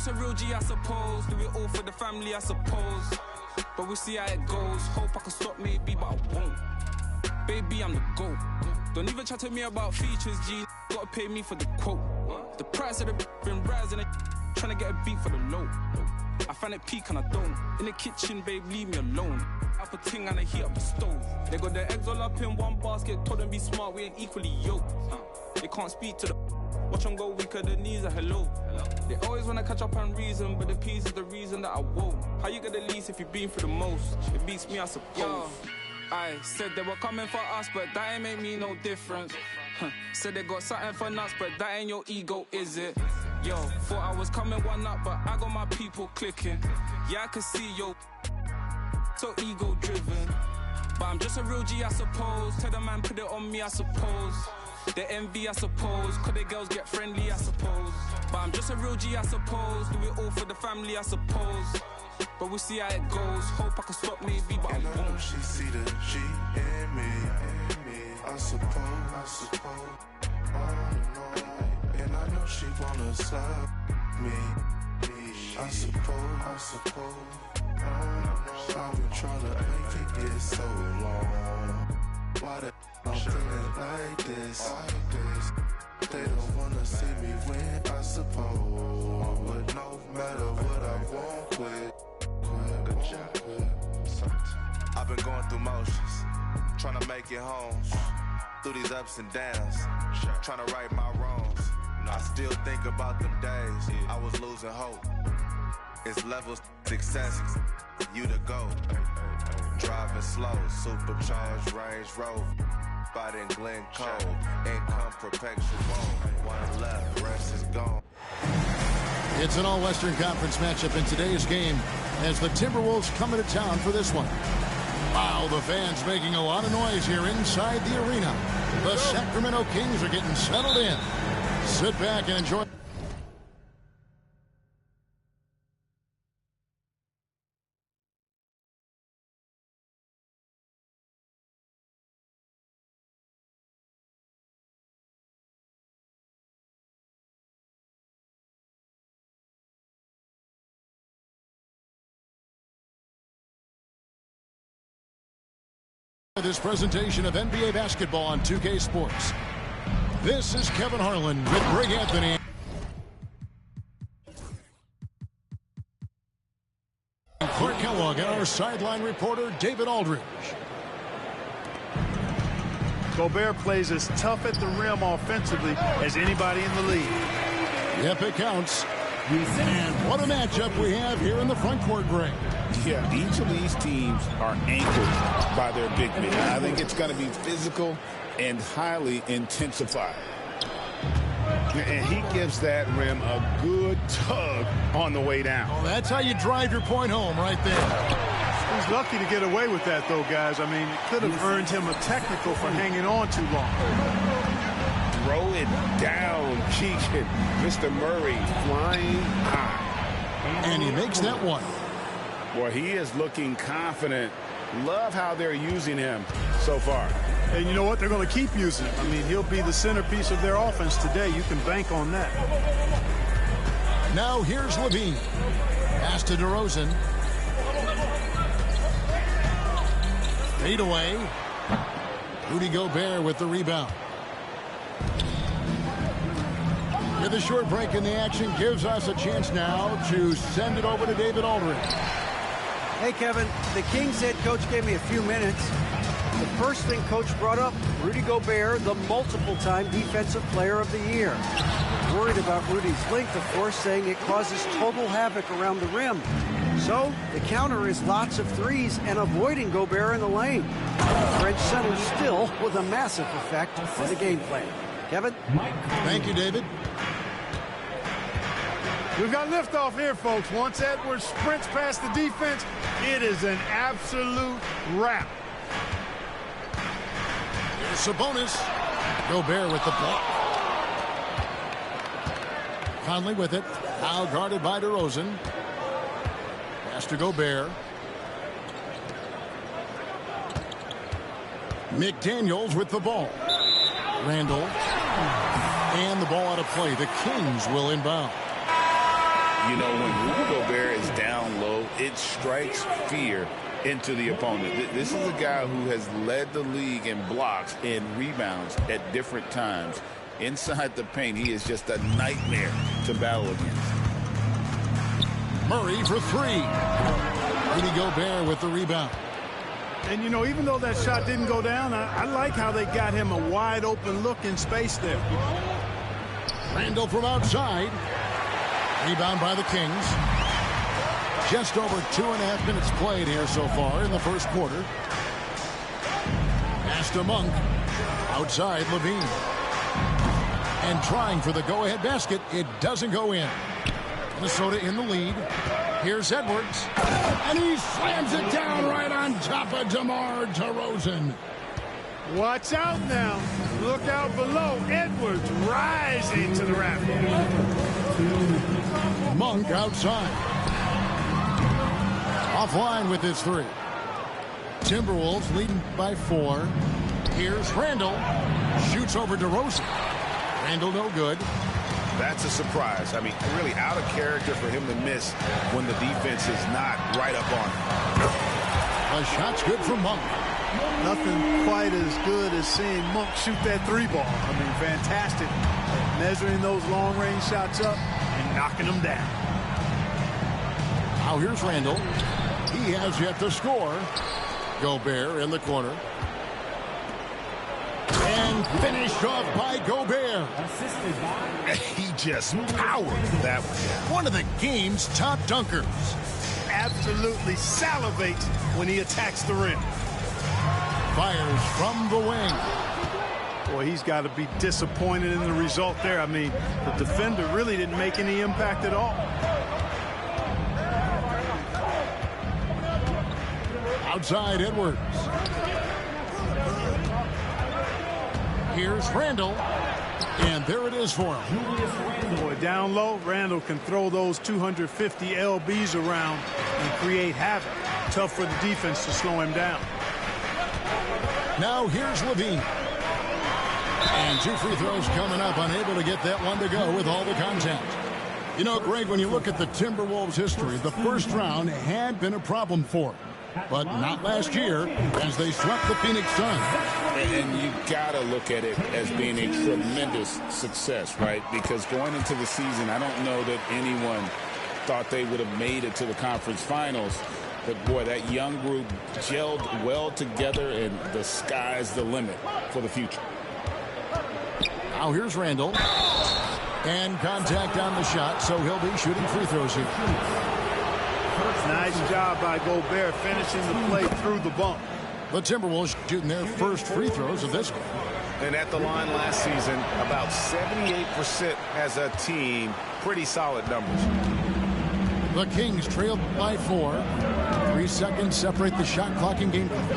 just a real G, I suppose. Do it all for the family, I suppose. But we'll see how it goes. Hope I can stop maybe, but I won't. Baby, I'm the GOAT. Don't even chat to me about features, G. Gotta pay me for the quote. The price of the been rising, trying to get a beat for the low. I find it peak and I don't. In the kitchen, babe, leave me alone. Up a ting and I heat up the stove. They got their eggs all up in one basket. Told them be smart, we ain't equally yoked. They can't speak to the watch them go weaker, the knees are hello. They always wanna catch up on reason, but the peace is the reason that I won't. How you get the least if you've been through the most? It beats me, I suppose. I said they were coming for us, but that ain't make me no difference. Said they got something for nuts, but that ain't your ego, is it? Yo, thought I was coming one up, but I got my people clicking. Yeah, I can see yo, so ego driven. But I'm just a real G, I suppose. Tell the man put it on me, I suppose. The envy, I suppose. Could the girls get friendly, I suppose. But I'm just a real G, I suppose. Do it all for the family, I suppose. But we'll see how it goes. Hope I can stop maybe, but and I won't. She see the G in me. I suppose. And I know she wanna slap me. I suppose. I've been trying to make it get so long. Why the I'm feeling like this? They don't wanna see me win, I suppose. But no matter what I won't quit. Good job. I've been going through motions, trying to make it home. Through these ups and downs, trying to right my wrongs. I still think about them days I was losing hope. It's levels success, you the GOAT. Driving slow, supercharged Range Rover. Spot in Glen Cove, income perpetual. One left, rest is gone. It's an all-Western Conference matchup in today's game as the Timberwolves come into town for this one. Wow, the fans making a lot of noise here inside the arena. The Sacramento Kings are getting settled in. Sit back and enjoy. This presentation of NBA basketball on 2K Sports. This is Kevin Harlan with Greg Anthony. Clark Kellogg and our sideline reporter David Aldridge. Gobert plays as tough at the rim offensively as anybody in the league. Yep, it counts. And what a matchup we have here in the front court, Greg. Yeah, each of these teams are anchored by their big men. I think it's going to be physical and highly intensified. And he gives that rim a good tug on the way down. Well, that's how you drive your point home right there. He's lucky to get away with that, though, guys. I mean, it could have earned him a technical for hanging on too long. Throw it down, Keegan. Mr. Murray flying high. And he makes that one. Boy, he is looking confident. Love how they're using him so far. And you know what? They're going to keep using him. I mean, he'll be the centerpiece of their offense today. You can bank on that. Now here's Levine. Pass to DeRozan. Fade away. Rudy Gobert with the rebound. With a short break in the action gives us a chance now to send it over to David Aldridge. Hey, Kevin, the Kings head coach gave me a few minutes. The first thing coach brought up, Rudy Gobert, the multiple-time defensive player of the year. Worried about Rudy's length, of course, saying it causes total havoc around the rim. So the counter is lots of threes and avoiding Gobert in the lane. French center still with a massive effect on the game plan. Kevin? Thank you, David. We've got liftoff here, folks. Once Edwards sprints past the defense, it is an absolute wrap. Here's Sabonis. Gobert with the block. Conley with it. Now guarded by DeRozan. Pass to Gobert. McDaniels with the ball. Randall. And the ball out of play. The Kings will inbound. You know, when Rudy Gobert is down low, it strikes fear into the opponent. This is a guy who has led the league in blocks and rebounds at different times. Inside the paint, he is just a nightmare to battle against. Murray for three. Rudy Gobert with the rebound. And, you know, even though that shot didn't go down, I like how they got him a wide-open look in space there. Randall from outside. Rebound by the Kings. Just over 2.5 minutes played here so far in the first quarter. Pass to Monk. Outside, Levine. And trying for the go-ahead basket. It doesn't go in. Minnesota in the lead. Here's Edwards. And he slams it down right on top of DeMar DeRozan. Watch out now. Look out below. Edwards rising to the rafters. Monk outside. Offline with his three. Timberwolves leading by 4. Here's Randall. Shoots over DeRozan. Randall no good. That's a surprise. I mean, really out of character for him to miss when the defense is not right up on him. A shot's good from Monk. Nothing quite as good as seeing Monk shoot that three ball. I mean, fantastic. Measuring those long-range shots up and knocking them down. Now here's Randall. He has yet to score. Gobert in the corner. And finished off by Gobert. He just powered that one. One of the game's top dunkers. Absolutely salivates when he attacks the rim. Fires from the wing. Boy, he's got to be disappointed in the result there. I mean, the defender really didn't make any impact at all. Outside Edwards. Here's Randall. And there it is for him. Boy, down low, Randall can throw those 250 LBs around and create havoc. Tough for the defense to slow him down. Now here's Levine. And 2 free throws coming up. Unable to get that one to go with all the contact. You know, Greg, when you look at the Timberwolves' history, the first round had been a problem for them. But not last year as they swept the Phoenix Suns. And you got to look at it as being a tremendous success, right? Because going into the season, I don't know that anyone thought they would have made it to the conference finals. But, boy, that young group gelled well together, and the sky's the limit for the future. Now here's Randall. And contact on the shot, so he'll be shooting free throws here. Nice job by Gobert finishing the play through the bump. The Timberwolves shooting their first free throws of this game. And at the line last season, about 78% as a team. Pretty solid numbers. The Kings trailed by 4. 3 seconds separate the shot clock and game clock.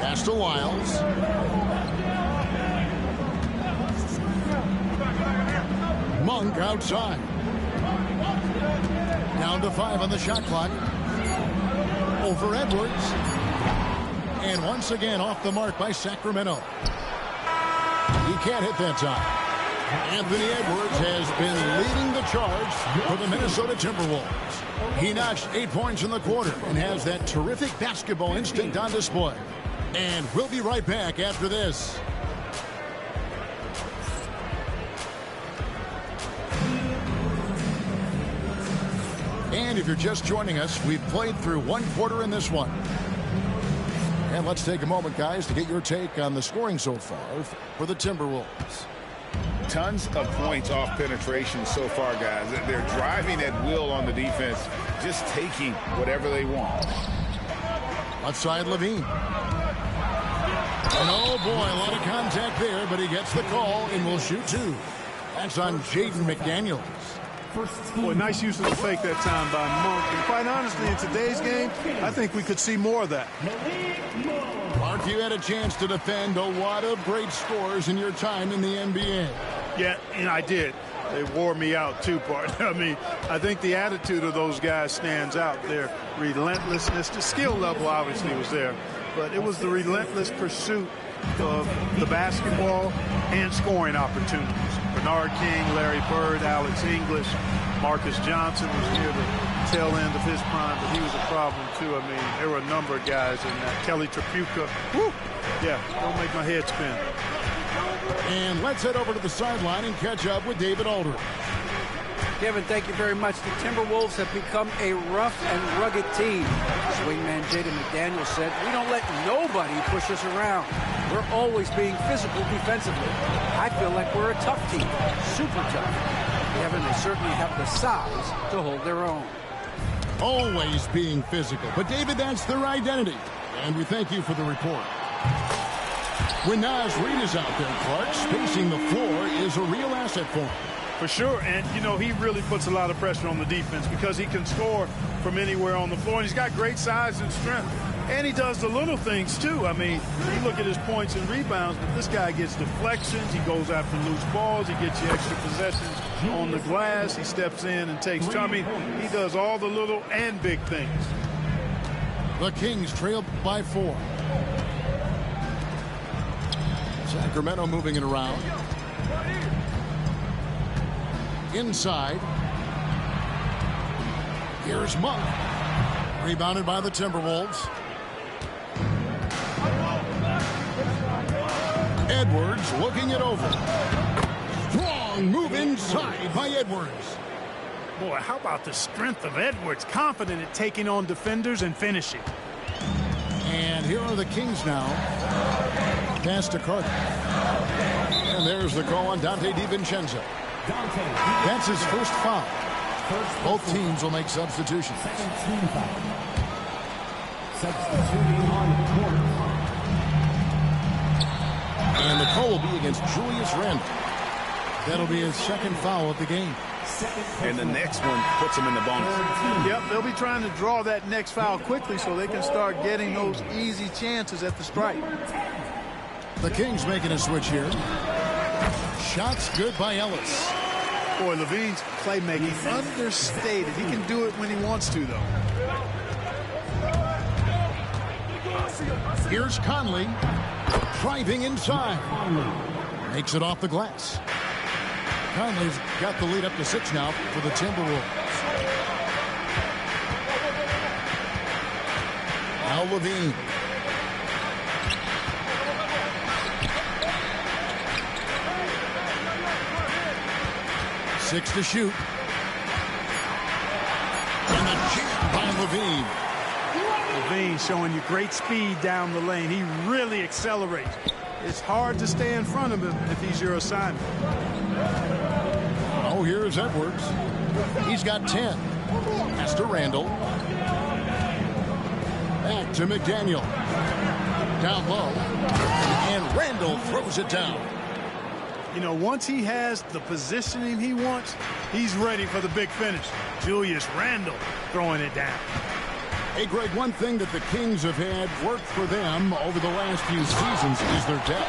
Pass to Wiles. Monk outside. Down to 5 on the shot clock. Over Edwards. And once again off the mark by Sacramento. He can't hit that time. Anthony Edwards has been leading the charge for the Minnesota Timberwolves. He notched 8 points in the quarter and has that terrific basketball instinct on display. And we'll be right back after this. And if you're just joining us, we've played through 1 quarter in this one. And let's take a moment, guys, to get your take on the scoring so far for the Timberwolves. Tons of points off penetration so far, guys. They're driving at will on the defense, just taking whatever they want. Left side, Levine. And oh boy, a lot of contact there, but he gets the call and will shoot 2. That's on Jaden McDaniels. Boy, nice use of the fake that time by Monk. And quite honestly, in today's game, I think we could see more of that. Mark, you had a chance to defend a lot of great scores in your time in the NBA. Yeah, and I did. They wore me out, too, partner. I mean, I think the attitude of those guys stands out. Their relentlessness, the skill level obviously was there, but it was the relentless pursuit of the basketball and scoring opportunities. Bernard King, Larry Bird, Alex English, Marcus Johnson was near the tail end of his prime, but he was a problem too. I mean, there were a number of guys in that. Kelly Tripucka, whoo, yeah, don't make my head spin. And let's head over to the sideline and catch up with David Aldridge. Kevin, thank you very much. The Timberwolves have become a rough and rugged team. Swingman Jaden McDaniels said, "We don't let nobody push us around. We're always being physical defensively. I feel like we're a tough team, super tough." Kevin, they certainly have the size to hold their own. Always being physical. But, David, that's their identity. And we thank you for the report. When Naz Reid is out there, Clark, spacing the floor is a real asset for him. For sure, and, you know, he really puts a lot of pressure on the defense because he can score from anywhere on the floor, and he's got great size and strength. And he does the little things, too. I mean, you look at his points and rebounds, but this guy gets deflections. He goes after loose balls. He gets you extra possessions on the glass. He steps in and takes charge. I mean, he does all the little and big things. The Kings trail by 4. Sacramento moving it around. Inside. Here's Monk. Rebounded by the Timberwolves. Edwards looking it over. Strong move inside by Edwards. Boy, how about the strength of Edwards? Confident at taking on defenders and finishing. And here are the Kings now. Pass to Carter. And there's the call on Dante DiVincenzo. That's his first foul. Both teams will make substitutions. Substituting on the court. And the call will be against Julius Randle. That'll be his second foul of the game. And the next one puts him in the bonus. Yep, they'll be trying to draw that next foul quickly so they can start getting those easy chances at the stripe. The Kings making a switch here. Shots good by Ellis. Boy, Levine's playmaking understated. He can do it when he wants to, though. Here's Conley. Driving inside. Makes it off the glass. Conley's got the lead up to 6 now for the Timberwolves. Now Levine. Six to shoot. And a jam by Levine. Levine showing you great speed down the lane. He really accelerates. It's hard to stay in front of him if he's your assignment. Oh, here's Edwards. He's got 10. Pass to Randle. Back to McDaniel. Down low. And Randle throws it down. You know, once he has the positioning he wants, he's ready for the big finish. Julius Randle throwing it down. Hey, Greg, one thing that the Kings have had work for them over the last few seasons is their depth.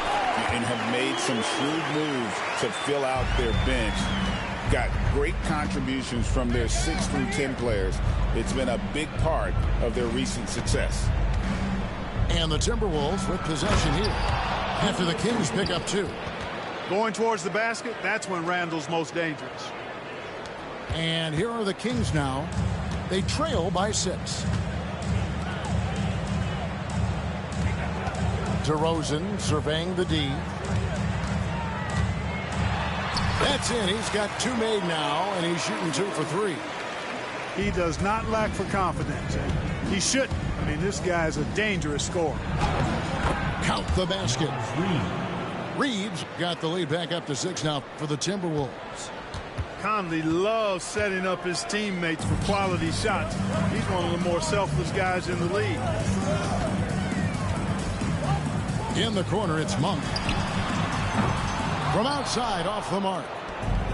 And have made some shrewd moves to fill out their bench. Got great contributions from their 6 through 10 players. It's been a big part of their recent success. And the Timberwolves with possession here after the Kings pick up 2. Going towards the basket, that's when Randle's most dangerous. And here are the Kings now. They trail by 6. DeRozan surveying the D. That's in. He's got 2 made now, and he's shooting 2 for 3. He does not lack for confidence. And he shouldn't. I mean, this guy's a dangerous scorer. Count the basket. Reeves got the lead back up to 6 now for the Timberwolves. Conley loves setting up his teammates for quality shots. He's one of the more selfless guys in the league. In the corner, it's Monk. From outside, off the mark.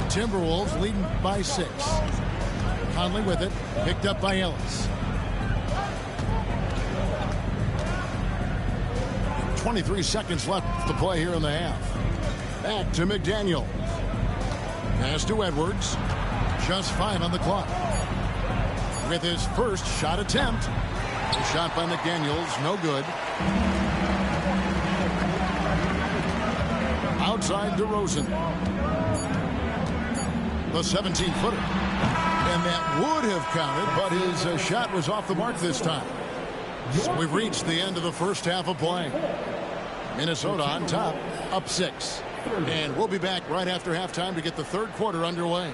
Timberwolves leading by 6. Conley with it, picked up by Ellis. 23 seconds left to play here in the half. Back to McDaniel. Pass to Edwards. Just 5 on the clock. With his first shot attempt. The shot by McDaniels, no good. Outside DeRozan. The 17-footer. And that would have counted, but his shot was off the mark this time. So we've reached the end of the first half of play. Minnesota on top, up 6. And we'll be back right after halftime to get the third quarter underway.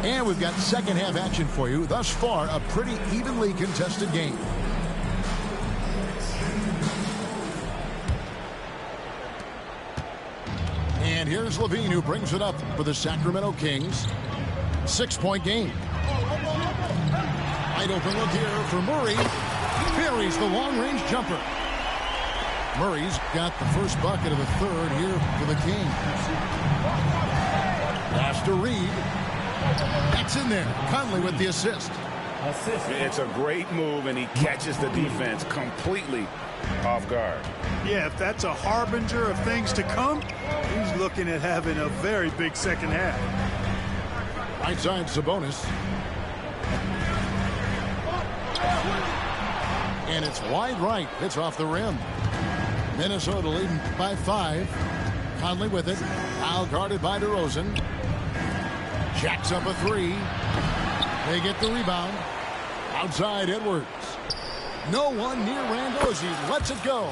And we've got second half action for you. Thus far, a pretty evenly contested game. And here's Levine, who brings it up for the Sacramento Kings. 6-point game. Wide open look here for Murray. Buries the long-range jumper. Murray's got the first bucket of the third here for the Kings. Pass to Reed. That's in there. Conley with the assist. It's a great move, and he catches the defense completely off guard. Yeah, if that's a harbinger of things to come, he's looking at having a very big second half. Right side, Sabonis. And it's wide right. It's off the rim. Minnesota leading by 5. Conley with it. Foul guarded by DeRozan. Jacks up a 3. They get the rebound. Outside Edwards. No one near Randle as he lets it go.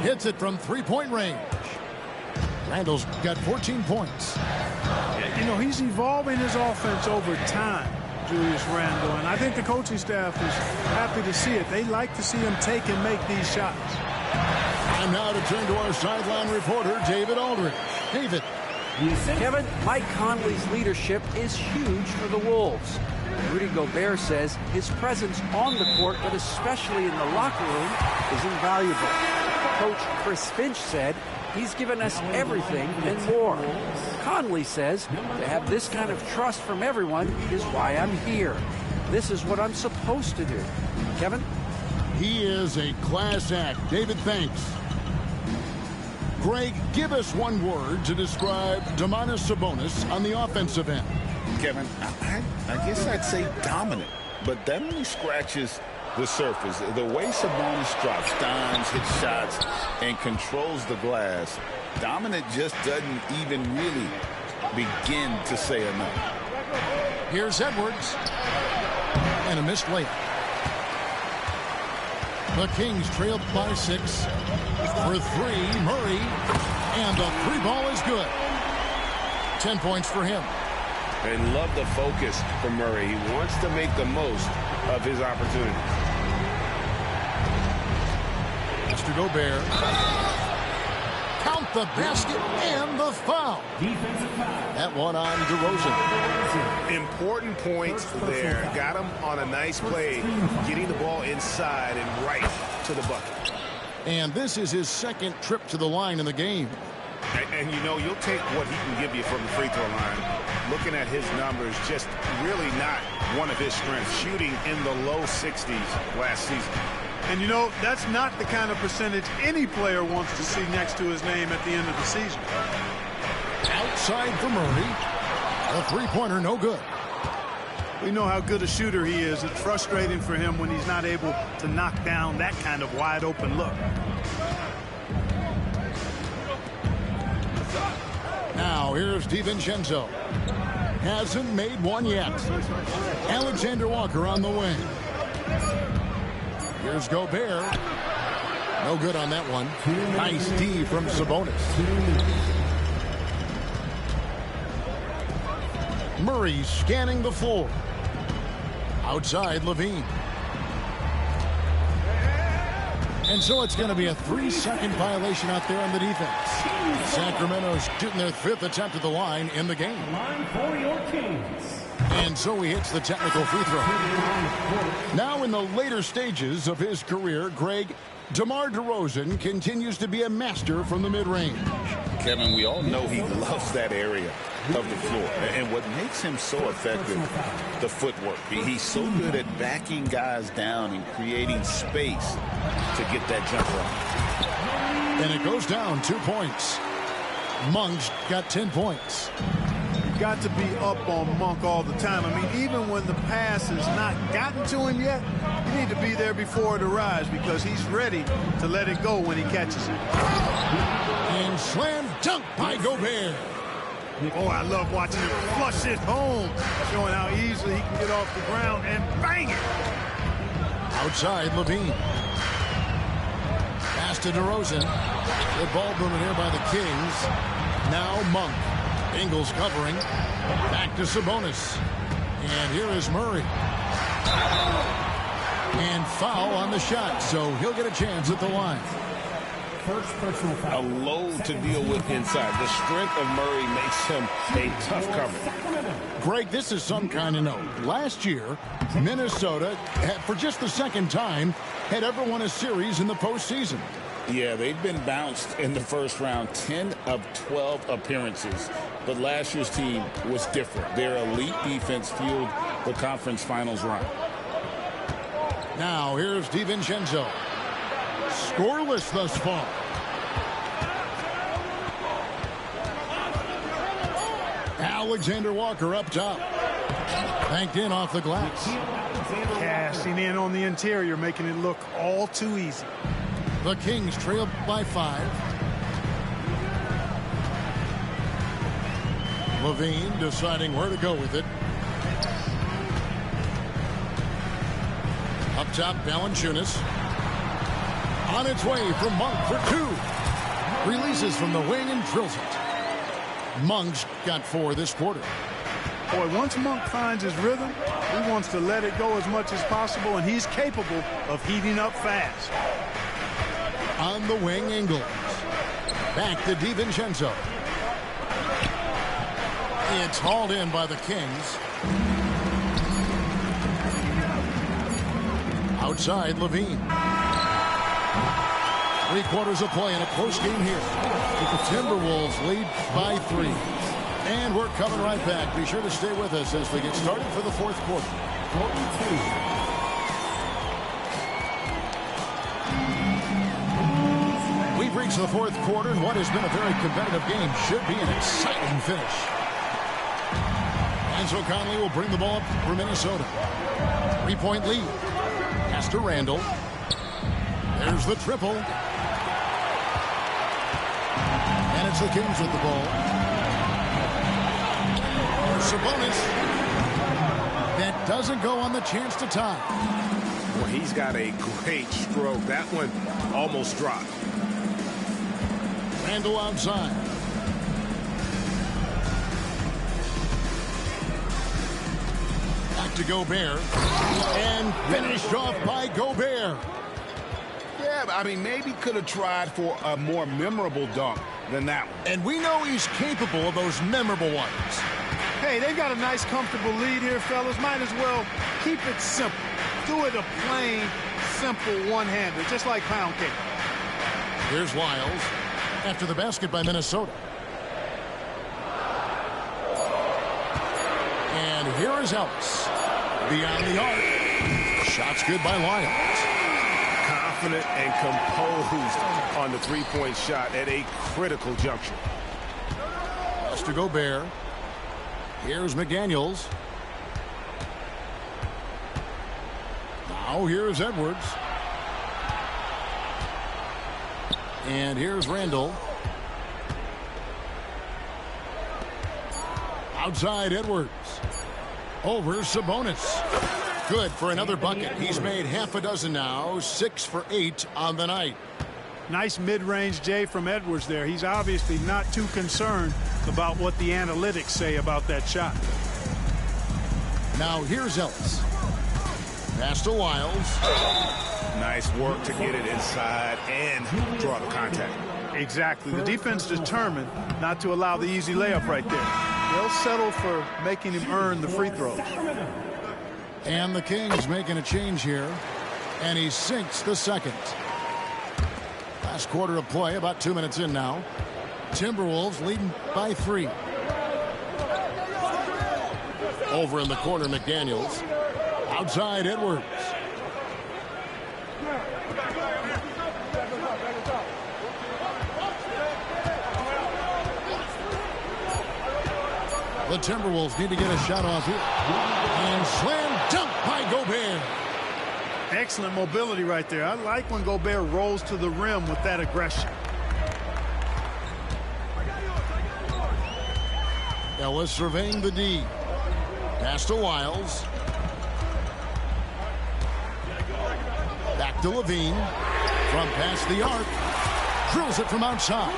Hits it from 3-point range. Randle's got 14 points. You know, he's evolving his offense over time, Julius Randle, and I think the coaching staff is happy to see it. They like to see him take and make these shots. And now to turn to our sideline reporter, David Aldridge. David. Kevin, Mike Conley's leadership is huge for the Wolves. Rudy Gobert says his presence on the court, but especially in the locker room, is invaluable. Coach Chris Finch said he's given us everything and more. Conley says to have this kind of trust from everyone is why I'm here. This is what I'm supposed to do. Kevin? He is a class act. David, thanks. Greg, give us one word to describe Domantas Sabonis on the offensive end. Kevin, I guess I'd say dominant, but that only scratches the surface. The way Sabonis drops dimes, hits shots, and controls the glass, dominant just doesn't even really begin to say enough. Here's Edwards. And a missed layup. The Kings trailed by 6. For 3, Murray. And the 3 ball is good. 10 points for him. And love the focus for Murray. He wants to make the most of his opportunity. Mr. Gobert. Count the basket and the foul. That one on DeRozan. Important points there. Got him on a nice play, getting the ball inside and right to the bucket. And this is his second trip to the line in the game. And you know, you'll take what he can give you from the free throw line. Looking at his numbers, just really not one of his strengths. Shooting in the low 60s last season. And you know, that's not the kind of percentage any player wants to see next to his name at the end of the season. Outside for Murray. A three-pointer, no good. We know how good a shooter he is. It's frustrating for him when he's not able to knock down that kind of wide open look. Now here's DiVincenzo. Hasn't made one yet. Alexander Walker on the wing. Here's Gobert. No good on that one. Nice D from Sabonis. Murray scanning the floor. Outside Levine. And so it's going to be a 3-second violation out there on the defense. Sacramento's shooting their 5th attempt at the line in the game. And so he hits the technical free throw. Now in the later stages of his career, Greg, DeMar DeRozan continues to be a master from the mid-range. Kevin, we all know he loves that area of the floor. And what makes him so effective, the footwork. He's so good at backing guys down and creating space to get that jumper on. And it goes down 2 points. Mung's got 10 points. got to be up on Monk all the time. I mean, even when the pass has not gotten to him yet, you need to be there before it arrives because he's ready to let it go when he catches it. And slam dunk by Gobert. Oh, I love watching him flush it home, showing how easily he can get off the ground and bang it. Outside, Levine. Pass to DeRozan. Good ball movement here by the Kings. Now Monk. Ingles covering. Back to Sabonis. And here is Murray. And foul on the shot, so he'll get a chance at the line. First personal foul. A load to deal with inside. The strength of Murray makes him a tough cover. Greg, this is some kind of note. Last year, Minnesota, for just the second time, had ever won a series in the postseason. Yeah, they've been bounced in the first round, 10 of 12 appearances. But last year's team was different. Their elite defense fueled the conference finals run. Now, here's DiVincenzo. Scoreless thus far. Alexander Walker up top. Banked in off the glass. Casting in on the interior, making it look all too easy. The Kings trail by 5. Levine deciding where to go with it. Up top, Valanciunas. On its way from Monk for 2. Releases from the wing and drills it. Monk's got 4 this quarter. Boy, once Monk finds his rhythm, he wants to let it go as much as possible, and he's capable of heating up fast. On the wing, Ingles. Back to DiVincenzo. It's hauled in by the Kings. Outside, Levine. 3 quarters of play in a close game here. The Timberwolves lead by 3. And we're coming right back. Be sure to stay with us as we get started for the 4th quarter. 42. We've reached the 4th quarter, and what has been a very competitive game should be an exciting finish. Ansel Conley will bring the ball up for Minnesota. 3-point lead. Pass to Randall. There's the triple. And it's the Kings with the ball. Sabonis. That doesn't go on the chance to tie. Well, he's got a great stroke. That one almost dropped. Randall outside. Back to Gobert. And finished off by Gobert. Yeah, I mean, maybe could have tried for a more memorable dunk than that one. And we know he's capable of those memorable ones. Hey, they've got a nice, comfortable lead here, fellas. Might as well keep it simple. Do it a plain, simple one-hander, just like pound cake. Here's Lyles after the basket by Minnesota. And here is Ellis. Beyond the arc. Shots good by Lyles. Confident and composed on the three-point shot at a critical juncture. Pass to Gobert. Here's McDaniels. Now here's Edwards. And here's Randall. Outside Edwards. Over Sabonis. Good for another bucket. He's made half a dozen now. 6 for 8 on the night. Nice mid-range J from Edwards there. He's obviously not too concerned about what the analytics say about that shot. Now here's Ellis. Pass to Lyles. Nice work to get it inside and draw the contact. Exactly. The defense determined not to allow the easy layup right there. They'll settle for making him earn the free throws. And the Kings making a change here. And he sinks the second. Last quarter of play, about 2 minutes in now. Timberwolves leading by 3. Over in the corner, McDaniels. Outside, Edwards. The Timberwolves need to get a shot off here. And slam dunk by Gobert. Excellent mobility right there. I like when Gobert rolls to the rim with that aggression. Ellis surveying the D. Pass to Wiles. Back to Levine. From past the arc. Drills it from outside.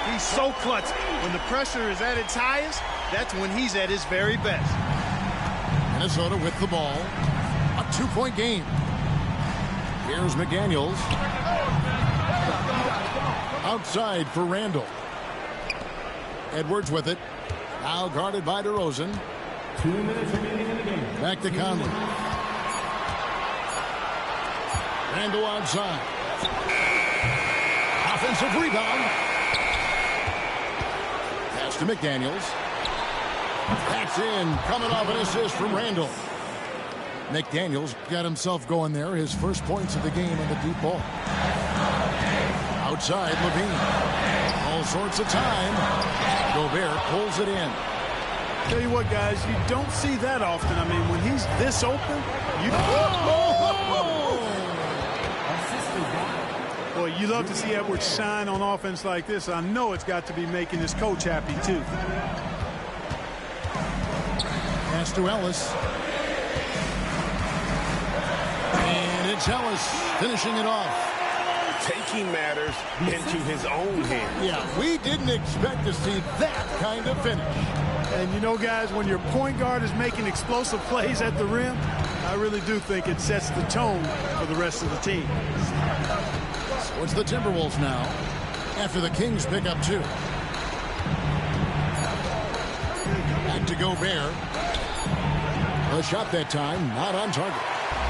He's so clutch. When the pressure is at its highest, that's when he's at his very best. Minnesota with the ball. A 2-point game. Here's McDaniels. Outside for Randall. Edwards with it. Now guarded by DeRozan. 2 minutes remaining in the game. Back to Conley. Randall outside. Offensive rebound. Pass to McDaniels. That's in. Coming off an assist from Randall. McDaniels got himself going there. His first points of the game on the deep ball. Outside, Levine. All sorts of time. Gobert pulls it in. Tell you what, guys, you don't see that often. I mean, when he's this open, you... Boy, you love to see Edwards shine on offense like this. I know it's got to be making his coach happy, too. Pass to Ellis. And it's Ellis finishing it off. Taking matters into his own hands. Yeah, we didn't expect to see that kind of finish. And you know, guys, when your point guard is making explosive plays at the rim, I really do think it sets the tone for the rest of the team. So it's the Timberwolves now, after the Kings pick up 2. Back to Gobert. A shot that time, not on target.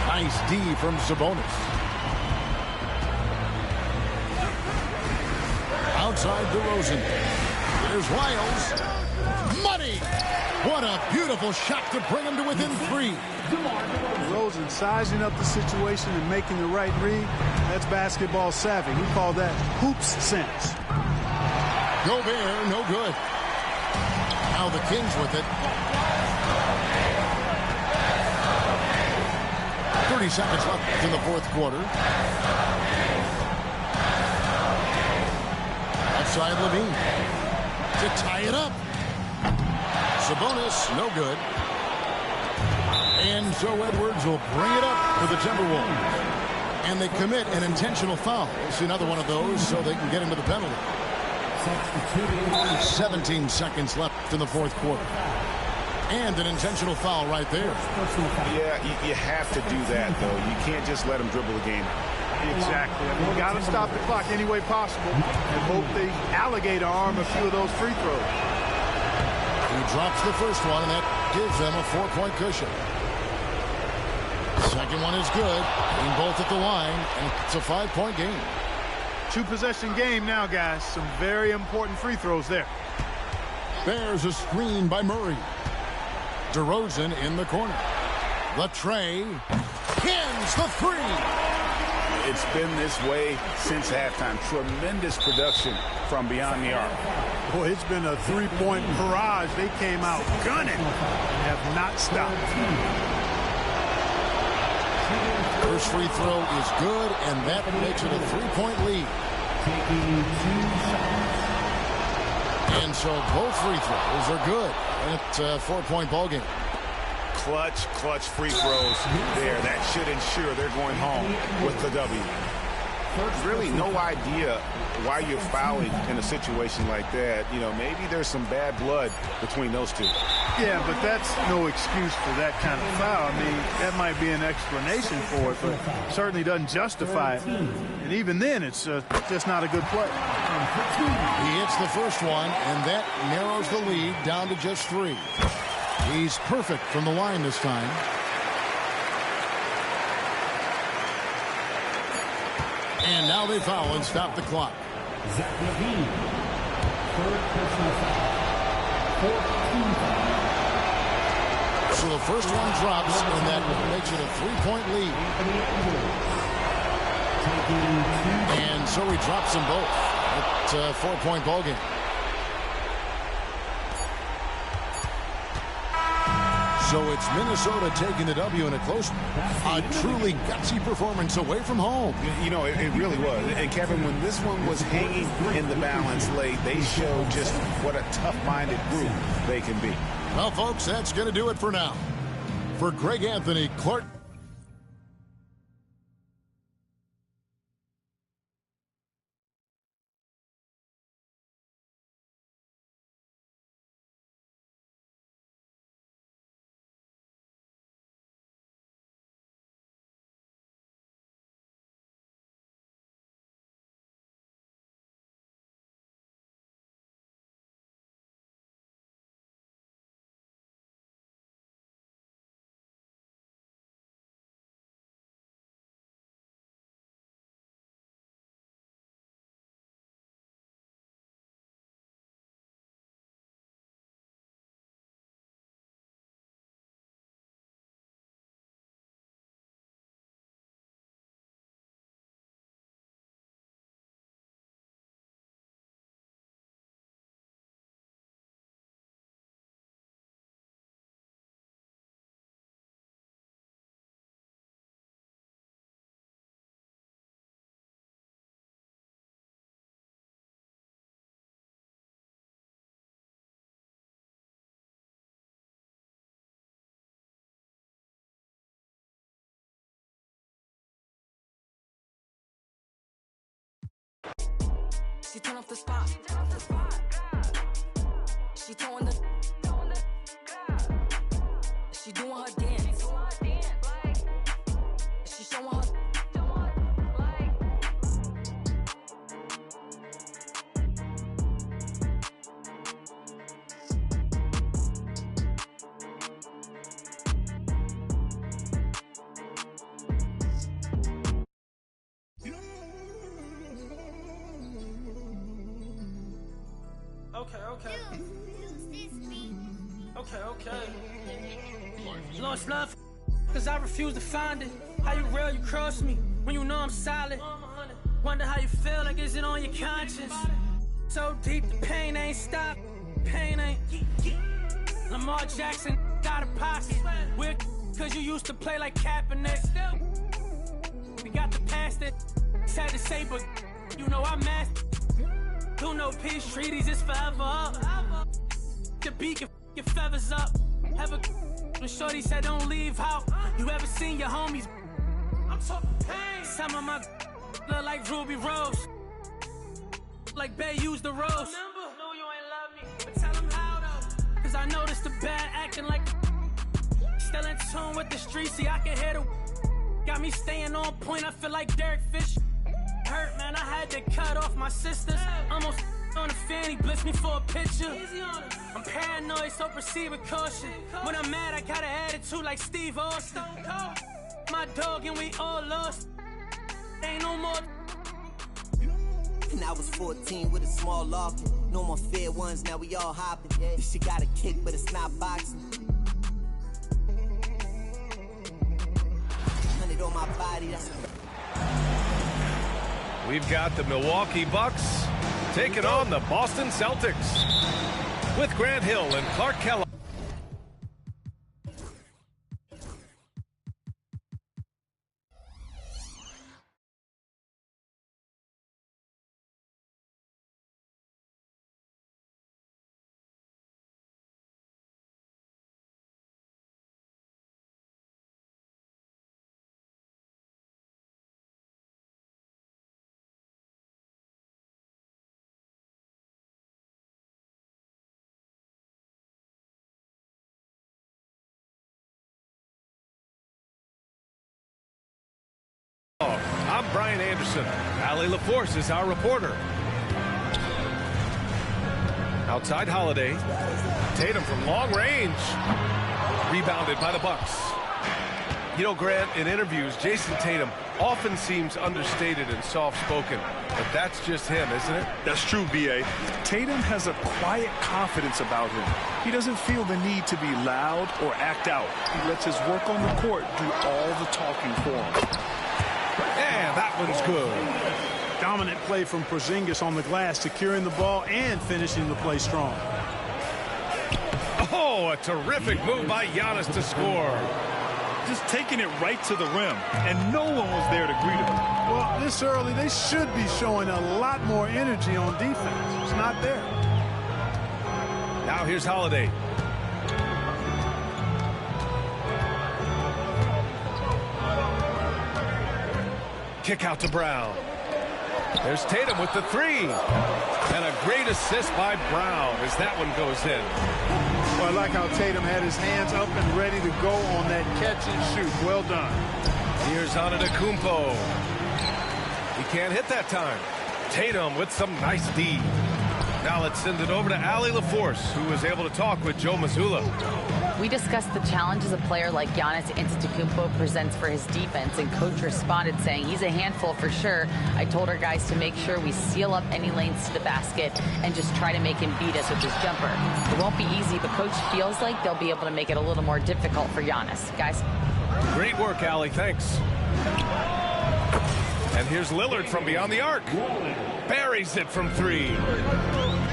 Nice D from Sabonis. Outside DeRozan. There's Wiles. Money! What a beautiful shot to bring him to within 3. DeRozan sizing up the situation and making the right read. That's basketball savvy. We call that hoops sense. Gobert, no good. Now the Kings with it. 30 seconds left in the fourth quarter. Outside Levine to tie it up. Sabonis, no good. And so Edwards will bring it up for the Timberwolves. And they commit an intentional foul. We'll see another one of those so they can get into the penalty. 17 seconds left in the fourth quarter. And an intentional foul right there. Yeah, you have to do that, though. You can't just let him dribble the game. Exactly. I mean, you got to stop the clock any way possible and hope they alligator arm a few of those free throws. He drops the first one, and that gives them a 4-point cushion. Second one is good. Being both at the line, and it's a 5-point game. 2-possession game now, guys. Some very important free throws there. There's a screen by Murray. DeRozan in the corner. The tray. Pins the 3. It's been this way since halftime. Tremendous production from beyond the arc. Boy, it's been a 3-point barrage. They came out gunning and have not stopped. First free throw is good, and that makes it a 3-point lead. And so both free throws are good. And it's a 4-point ball game. Clutch free throws there. That should ensure they're going home with the W. Really no idea why you're fouling in a situation like that. You know, maybe there's some bad blood between those two. Yeah, but that's no excuse for that kind of foul. I mean, that might be an explanation for it, but certainly doesn't justify it. And even then, it's just not a good play. He hits the first one, and that narrows the lead down to just 3. He's perfect from the line this time. And now they foul and stop the clock. Zach Levine, third personal foul. 14 foul. So the first one drops, and that makes it a 3-point lead. And so he drops them both. It's a 4-point ball game. So it's Minnesota taking the W in a close, a truly gutsy performance away from home. You know, it really was. And Kevin, when this one was hanging in the balance late, they showed just what a tough-minded group they can be. Well, folks, that's going to do it for now. For Greg Anthony, Clark. She turn off the spot. She throwing the. She doing her dance. She showing her. Okay. Lost love, cause I refuse to find it. How you real, you cross me, when you know I'm solid. Wonder how you feel, like is it on your conscience? So deep, the pain ain't stopped. Pain ain't. Lamar Jackson got a pocket. Weird, cause you used to play like Kaepernick. We got the past that sad to say, but you know I'm mad. Do no peace treaties, it's forever up. The beat can your feathers up. Have a when shorty said don't leave out. You ever seen your homies? I'm talking pain. Some of my look like Ruby Rose. Like Bay used the rose. No, you ain't love me. But tell them how though. Cause I noticed the bad acting like still in tune with the streets. See, I can hear the got me staying on point. I feel like Derek Fish. Hurt, man, I had to cut off my sisters. Almost on the fanny, blitz me for a picture. I'm paranoid, so proceed with caution. When I'm mad, I got an attitude like Steve Austin. My dog and we all lost. Ain't no more. And I was 14 with a small locket. No more fair ones, now we all hopping. This shit got a kick, but it's not boxing. 100 on my body, that's We've got the Milwaukee Bucks taking on the Boston Celtics with Grant Hill and Clark Kellogg. I'm Brian Anderson. Allie LaForce is our reporter. Outside Holiday. Tatum from long range. Rebounded by the Bucks. You know, Grant, in interviews, Jason Tatum often seems understated and soft-spoken. But that's just him, isn't it? That's true, B.A. Tatum has a quiet confidence about him. He doesn't feel the need to be loud or act out. He lets his work on the court do all the talking for him. And that one's good. Dominant play from Porzingis on the glass, securing the ball and finishing the play strong. Oh, a terrific move by Giannis to score. Just taking it right to the rim, and no one was there to greet him. Well, this early, they should be showing a lot more energy on defense. It's not there. Now here's Holiday. Kick out to Brown. There's Tatum with the three. And a great assist by Brown as that one goes in. Well, I like how Tatum had his hands up and ready to go on that catch and shoot. Well done. Here's Antetokounmpo. He can't hit that time. Tatum with some nice D. Now let's send it over to Allie LaForce, who was able to talk with Joe Mazzulla. We discussed the challenges a player like Giannis Antetokounmpo presents for his defense, and coach responded saying he's a handful for sure. I told our guys to make sure we seal up any lanes to the basket and just try to make him beat us with his jumper. It won't be easy, but coach feels like they'll be able to make it a little more difficult for Giannis. Guys. Great work, Allie. Thanks. And here's Lillard from beyond the arc. Buries it from three.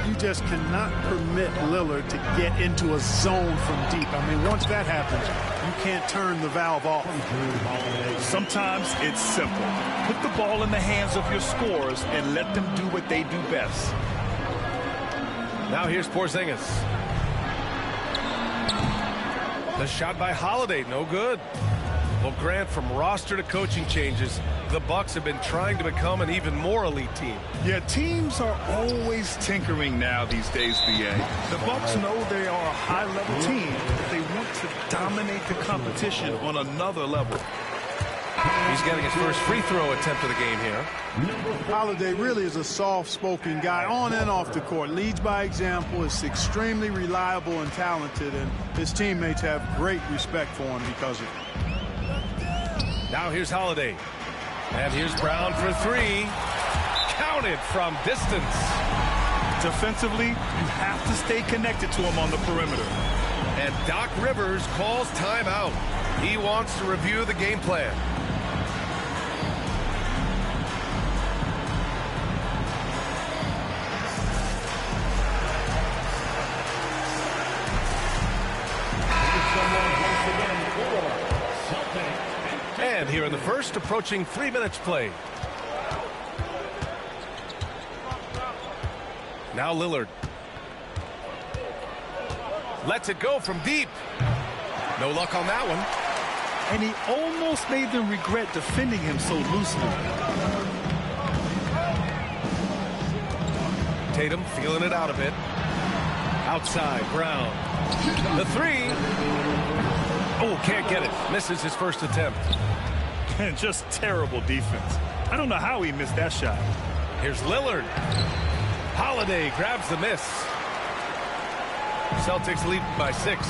You just cannot permit Lillard to get into a zone from deep. I mean, once that happens, you can't turn the valve off. Sometimes it's simple. Put the ball in the hands of your scorers and let them do what they do best. Now here's Porzingis. The shot by Holiday, no good. Well, Grant, from roster to coaching changes, the Bucks have been trying to become an even more elite team. Yeah, teams are always tinkering now these days, B.A. The Bucks know they are a high-level team, but they want to dominate the competition on another level. He's getting his first free throw attempt of the game here. Holiday really is a soft-spoken guy on and off the court. Leads by example, is extremely reliable and talented, and his teammates have great respect for him because of it. Now here's Holiday. And here's Brown for three. Counted from distance. Defensively, you have to stay connected to him on the perimeter. And Doc Rivers calls timeout. He wants to review the game plan. And here in the first, approaching 3 minutes played. Now Lillard. Lets it go from deep. No luck on that one. And he almost made them regret defending him so loosely. Tatum feeling it out a bit. Outside, Brown. The three. Oh, can't get it. Misses his first attempt. And just terrible defense. I don't know how he missed that shot. Here's Lillard. Holiday grabs the miss. Celtics lead by 6.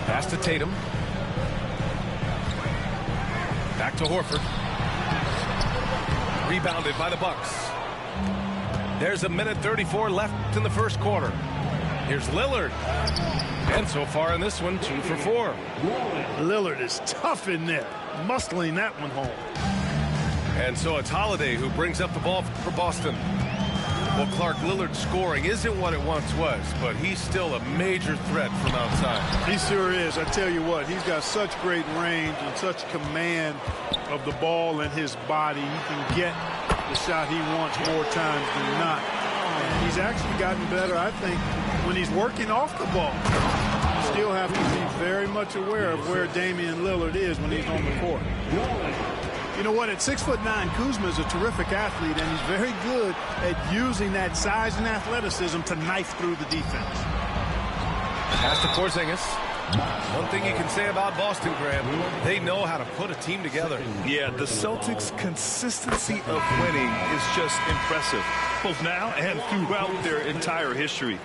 Pass to Tatum. Back to Horford. Rebounded by the Bucks. There's 1:34 left in the first quarter. Here's Lillard. And so far in this one, 2 for 4. Lillard is tough in there, muscling that one home. And so it's Holiday who brings up the ball for Boston. Well, Clark, Lillard's scoring isn't what it once was, but he's still a major threat from outside. He sure is. I tell you what, he's got such great range and such command of the ball and his body. He can get the shot he wants more times than not. And he's actually gotten better, I think, when he's working off the ball. You still have to be very much aware of where Damian Lillard is when he's on the court. You know what? At 6'9", Kuzma is a terrific athlete, and he's very good at using that size and athleticism to knife through the defense. Pass to Porzingis. One thing you can say about Boston, Graham, they know how to put a team together. Yeah, the Celtics' consistency of winning is just impressive, both now and throughout their entire history.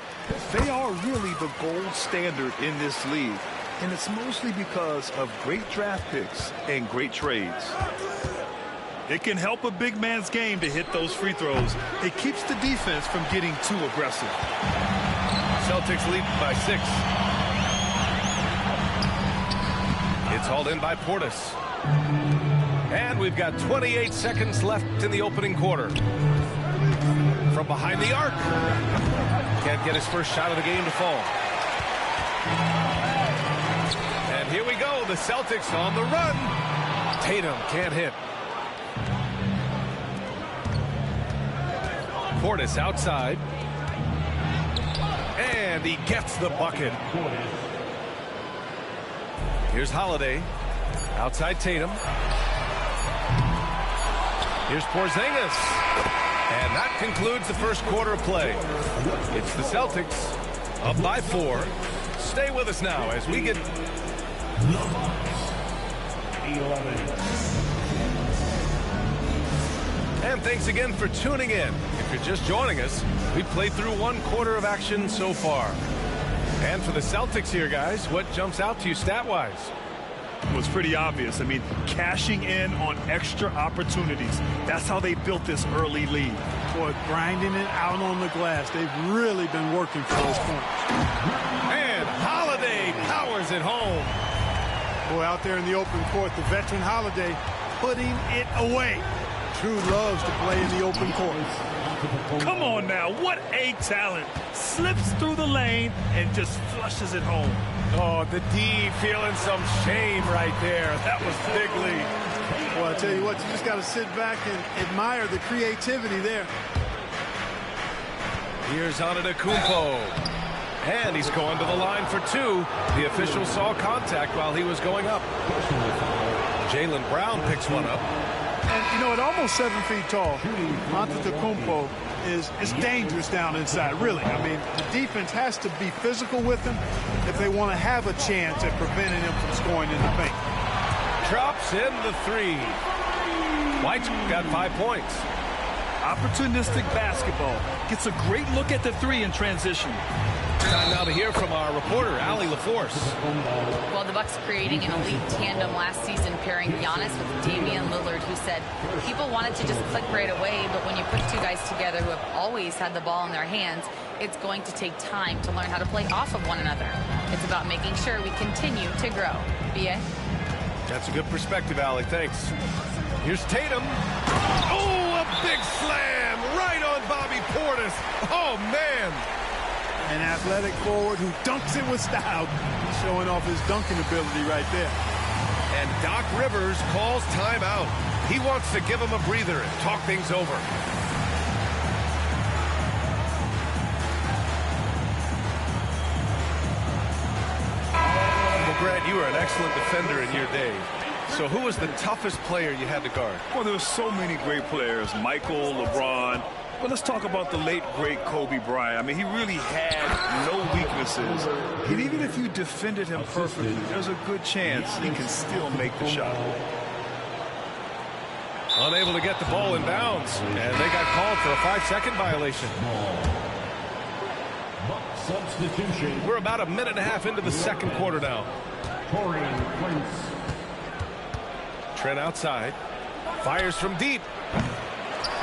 They are really the gold standard in this league, and it's mostly because of great draft picks and great trades. It can help a big man's game to hit those free throws. It keeps the defense from getting too aggressive. Celtics lead by 6. It's hauled in by Portis. And we've got 28 seconds left in the opening quarter. From behind the arc. Can't get his first shot of the game to fall. And here we go. The Celtics on the run. Tatum can't hit. Portis outside. And he gets the bucket. Here's Holiday. Outside Tatum. Here's Porzingis. And that concludes the first quarter of play. It's the Celtics up by 4. Stay with us now as we get... And thanks again for tuning in. If you're just joining us, we've played through 1 quarter of action so far. And for the Celtics here, guys, what jumps out to you stat-wise? Well, it's pretty obvious. I mean, cashing in on extra opportunities. That's how they built this early lead. Boy, grinding it out on the glass. They've really been working for those points. And Holiday powers it home. Boy, out there in the open court, the veteran Holiday putting it away. True loves to play in the open court. Come on now, what a talent. Slips through the lane and just flushes it home. Oh, the D feeling some shame right there. That was big lead. Well, I tell you what, you just got to sit back and admire the creativity there. Here's Antetokounmpo. And he's going to the line for 2. The official saw contact while he was going up. Jaylen Brown picks one up. And, you know, at almost 7 feet tall, Antetokounmpo is dangerous down inside, really. I mean, the defense has to be physical with him if they want to have a chance at preventing him from scoring in the paint. Drops in the 3. White's got 5 points. Opportunistic basketball. Gets a great look at the 3 in transition. Time now to hear from our reporter, Allie LaForce. Well, the Bucks creating an elite tandem last season, pairing Giannis with Damian Lillard, who said people wanted to just click right away, but when you put 2 guys together who have always had the ball in their hands, it's going to take time to learn how to play off of one another. It's about making sure we continue to grow. B.A.? That's a good perspective, Allie. Thanks. Here's Tatum. Oh, a big slam right on Bobby Portis. Oh, man. An athletic forward who dunks it with style. He's showing off his dunking ability right there. And Doc Rivers calls timeout. He wants to give him a breather and talk things over. Well, Grant, you were an excellent defender in your day. So who was the toughest player you had to guard? Well, there were so many great players. Michael, LeBron. But let's talk about the late, great Kobe Bryant. I mean, he really had no weaknesses. And even if you defended him perfectly, there's a good chance he can still make the shot. Unable to get the ball in bounds. And they got called for a 5-second violation. Substitution. We're about a minute and a half into the second quarter now. Taurean Prince. Trent outside. Fires from deep.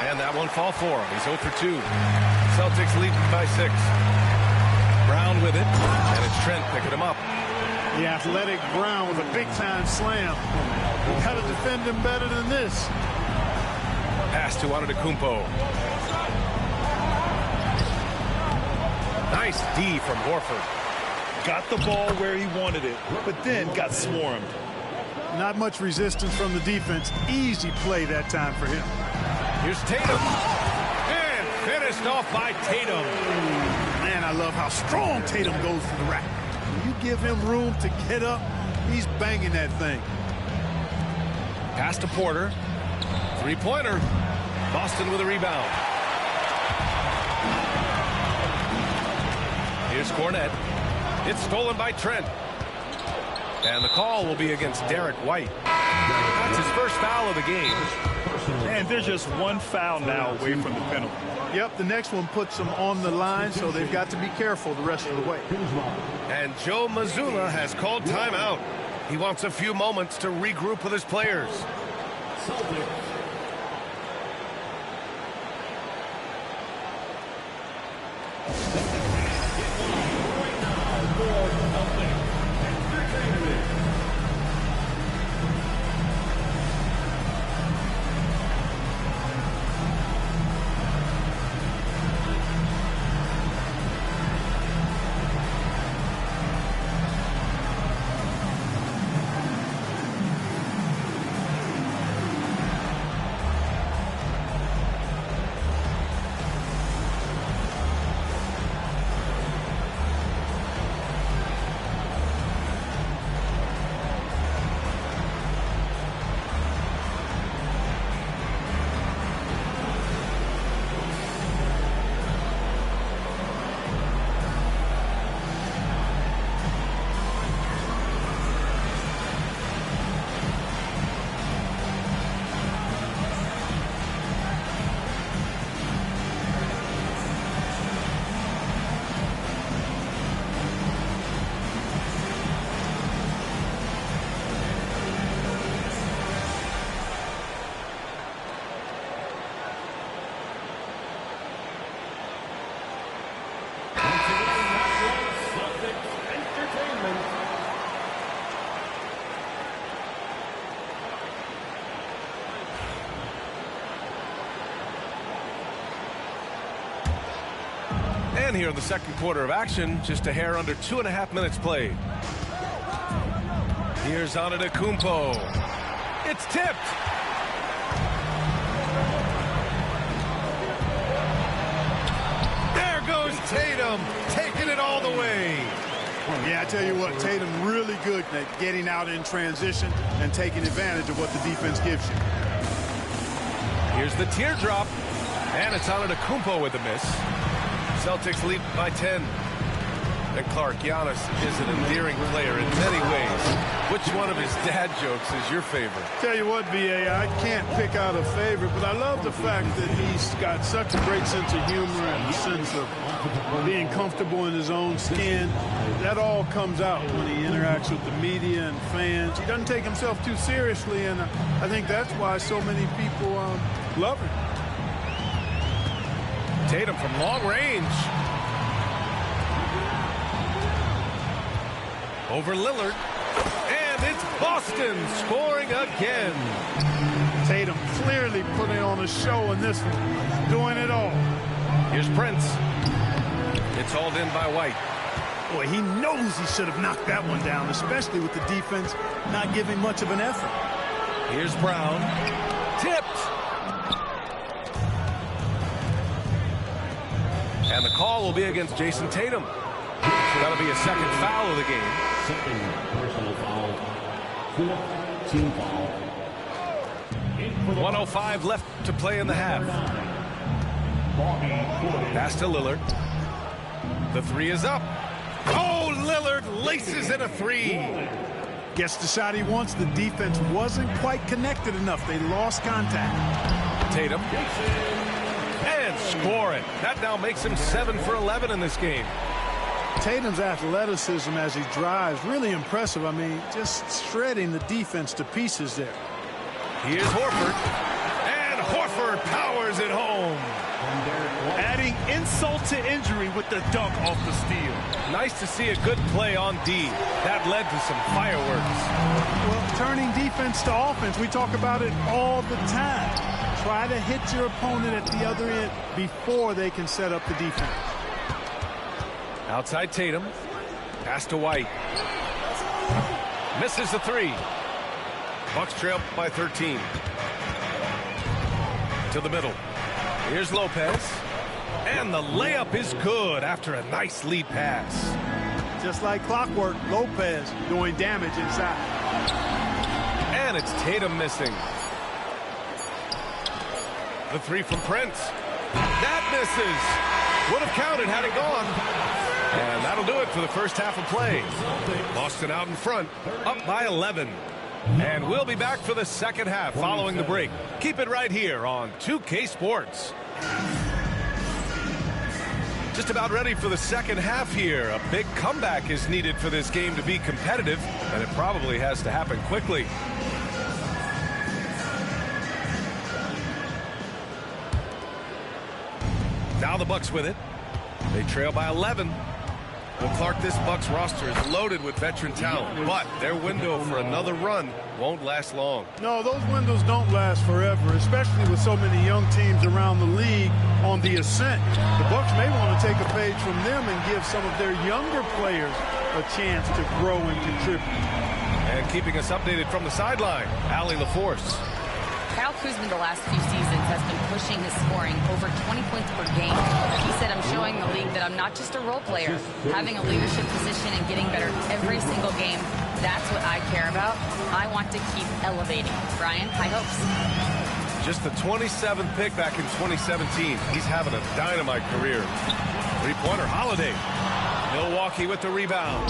And that one fall for him. He's 0 for 2. Celtics leading by 6. Brown with it. And it's Trent picking him up. The athletic Brown with a big-time slam. You got to defend him better than this. Pass to Antetokounmpo. Nice D from Horford. Got the ball where he wanted it, but then got swarmed. Not much resistance from the defense. Easy play that time for him. Here's Tatum. And finished off by Tatum. Man, I love how strong Tatum goes to the rack. When you give him room to get up, he's banging that thing. Pass to Porter. 3-pointer. Boston with a rebound. Here's Cornette. It's stolen by Trent. And the call will be against Derek White. That's his first foul of the game. And there's just one foul now away from the penalty. Yep, the next one puts them on the line, so they've got to be careful the rest of the way. And Joe Mazzulla has called timeout. He wants a few moments to regroup with his players. again here in the second quarter of action. Just a hair under 2.5 minutes played. Here's Antetokounmpo. It's tipped. There goes Tatum, taking it all the way. Yeah, I tell you what, Tatum really good at getting out in transition and taking advantage of what the defense gives you. Here's the teardrop, and it's Antetokounmpo with a miss. Celtics lead by 10. And Clark, Giannis is an endearing player in many ways. Which one of his dad jokes is your favorite? Tell you what, B.A., I can't pick out a favorite, but I love the fact that he's got such a great sense of humor and a sense of being comfortable in his own skin. That all comes out when he interacts with the media and fans. He doesn't take himself too seriously, and I think that's why so many people love him. Tatum from long range. Over Lillard. And it's Boston scoring again. Tatum clearly putting on a show in this one. Doing it all. Here's Prince. It's hauled in by White. Boy, he knows he should have knocked that one down, especially with the defense not giving much of an effort. Here's Brown. Tipped. And the call will be against Jason Tatum. That'll be a second foul of the game. Second personal foul. Fourth team foul. 1:05 left to play in the half. Pass to Lillard. The three is up. Oh, Lillard laces in a three. Gets the shot he wants. The defense wasn't quite connected enough. They lost contact. Tatum. And score it. That now makes him 7 for 11 in this game. Tatum's athleticism as he drives, really impressive. I mean, just shredding the defense to pieces there. Here's Horford. And Horford powers it home. Adding insult to injury with the dunk off the steal. Nice to see a good play on D. That led to some fireworks. Well, turning defense to offense, we talk about it all the time. Try to hit your opponent at the other end before they can set up the defense. Outside Tatum. Pass to White. Misses the three. Bucks trail by 13. To the middle. Here's Lopez. And the layup is good after a nice lead pass. Just like clockwork, Lopez doing damage inside. And it's Tatum missing. The three from Prince. That misses. Would have counted had it gone. And that'll do it for the first half of play. Boston out in front, up by 11. And we'll be back for the second half following the break. Keep it right here on 2K Sports. Just about ready for the second half here. A big comeback is needed for this game to be competitive, and it probably has to happen quickly. Now the Bucks with it. They trail by 11. Well, Clark, this Bucks roster is loaded with veteran talent, but their window for another run won't last long. No, those windows don't last forever, especially with so many young teams around the league on the ascent. The Bucks may want to take a page from them and give some of their younger players a chance to grow and contribute. And keeping us updated from the sideline, Allie LaForce. Kyle Kuzma the last few seasons has been pushing his scoring over 20 points per game. He said, I'm showing the league that I'm not just a role player. Having a leadership position and getting better every single game, that's what I care about. I want to keep elevating. Brian, high hopes. Just the 27th pick back in 2017. He's having a dynamite career. Three-pointer Holiday. Milwaukee with the rebound.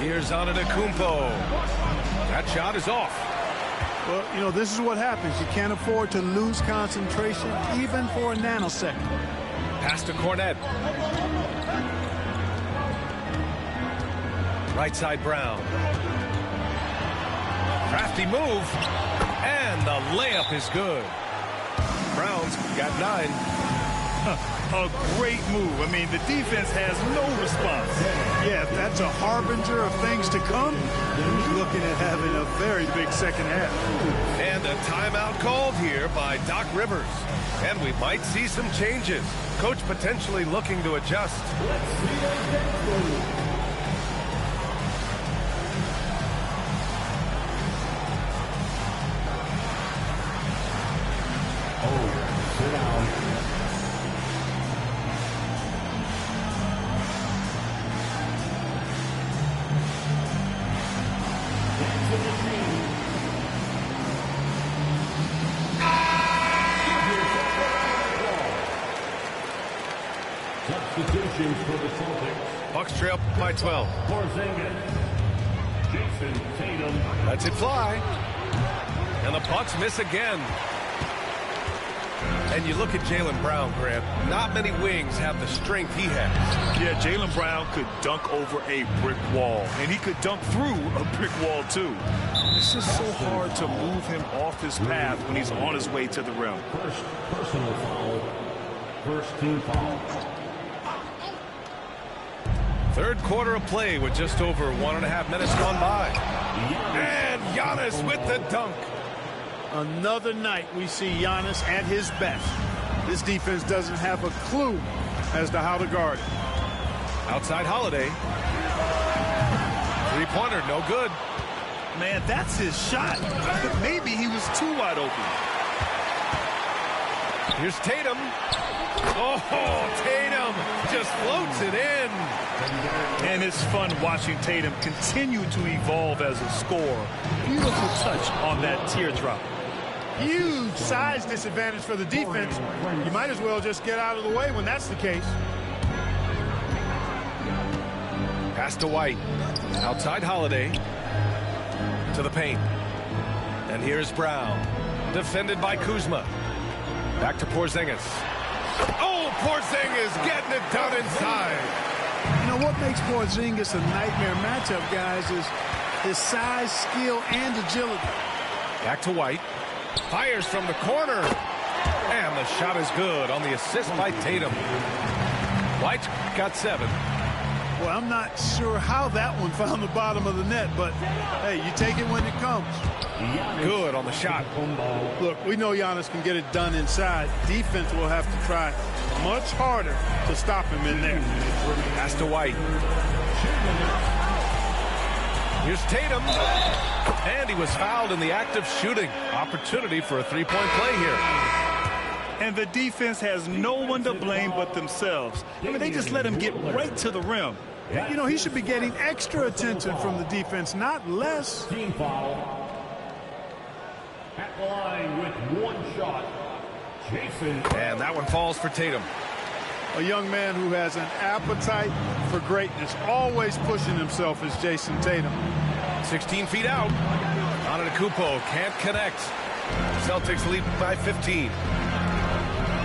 Here's Antetokounmpo. That shot is off. Well, you know, this is what happens. You can't afford to lose concentration, even for a nanosecond. Pass to Cornet. Right side Brown. Crafty move. And the layup is good. Brown's got 9. A great move. I mean, the defense has no response. Yeah, if that's a harbinger of things to come, he's looking at having a very big second half. And a timeout called here by Doc Rivers. And we might see some changes. Coach potentially looking to adjust. Sit down. Substitutions for the Celtics. Bucks trail by 12. Porzingis. Jason Tatum. Lets it fly. And the Bucks miss again. And you look at Jaylen Brown, Grant. Not many wings have the strength he has. Yeah, Jaylen Brown could dunk over a brick wall, and he could dunk through a brick wall, too. It's just so hard to move him off his path when he's on his way to the rim. First personal foul. First team foul. Third quarter of play with just over 1.5 minutes gone by. And Giannis with the dunk. Another night we see Giannis at his best. This defense doesn't have a clue as to how to guard it. Outside Holiday. Three-pointer, no good. Man, that's his shot. But maybe he was too wide open. Here's Tatum. Oh, Tatum just floats it in. And it's fun watching Tatum continue to evolve as a scorer. Beautiful touch on that teardrop. Huge size disadvantage for the defense. You might as well just get out of the way when that's the case. Pass to White. Outside Holiday. To the paint. And here's Brown. Defended by Kuzma. Back to Porzingis. Oh, Porzingis getting it done inside. You know what makes Porzingis a nightmare matchup, guys, is his size, skill, and agility. Back to White. Fires from the corner. And the shot is good on the assist by Tatum. White got 7. Well, I'm not sure how that one found the bottom of the net, but, hey, you take it when it comes. Good on the shot. Look, we know Giannis can get it done inside. Defense will have to try much harder to stop him in there. Pass to White. Here's Tatum. And he was fouled in the act of shooting. Opportunity for a three-point play here. And the defense has no one to blame but themselves. I mean, they just let him get right to the rim. You know, he should be getting extra attention from the defense, not less. Team foul. At the line with one shot. Jason. And that one falls for Tatum. A young man who has an appetite for greatness, always pushing himself, is Jason Tatum. 16 feet out. Antetokounmpo can't connect. Celtics lead by 15.